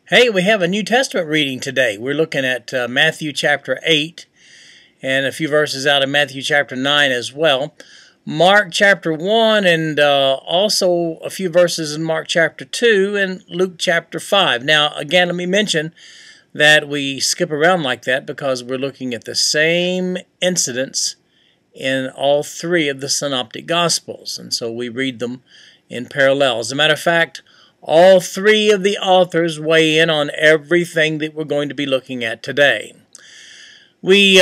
Hey, we have a New Testament reading today. We're looking at Matthew chapter 8 and a few verses out of Matthew chapter 9 as well. Mark chapter 1 and also a few verses in Mark chapter 2 and Luke chapter 5. Now, again, let me mention that we skip around like that because we're looking at the same incidents in all three of the synoptic gospels, and so we read them in parallel. As a matter of fact, all three of the authors weigh in on everything that we're going to be looking at today. We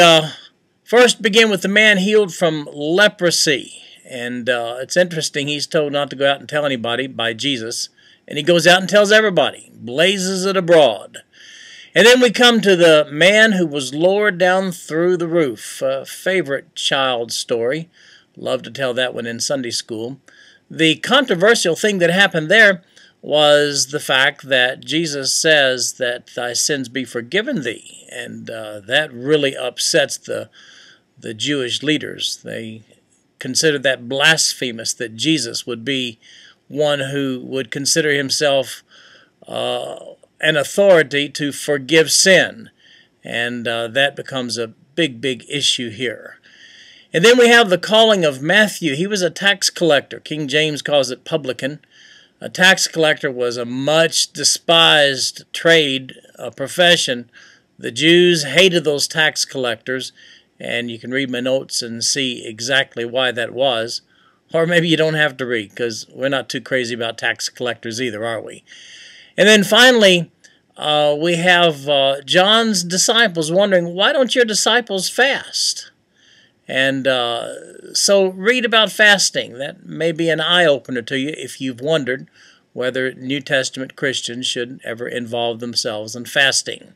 first begin with the man healed from leprosy. And it's interesting, he's told not to go out and tell anybody by Jesus. And he goes out and tells everybody, blazes it abroad. And then we come to the man who was lowered down through the roof. A favorite child story. Love to tell that one in Sunday school. The controversial thing that happened there was the fact that Jesus says that thy sins be forgiven thee. And that really upsets the Jewish leaders. They considered that blasphemous, that Jesus would be one who would consider himself an authority to forgive sin. And that becomes a big issue here. And then we have the calling of Matthew. He was a tax collector. King James calls it publican. A tax collector was a much despised trade, a profession. The Jews hated those tax collectors, and you can read my notes and see exactly why that was. Or maybe you don't have to read, because we're not too crazy about tax collectors either, are we? And then finally, we have John's disciples wondering, why don't your disciples fast? And so read about fasting. That may be an eye-opener to you if you've wondered whether New Testament Christians should ever involve themselves in fasting.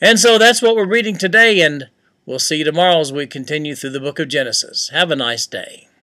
And so that's what we're reading today, and we'll see you tomorrow as we continue through the book of Genesis. Have a nice day.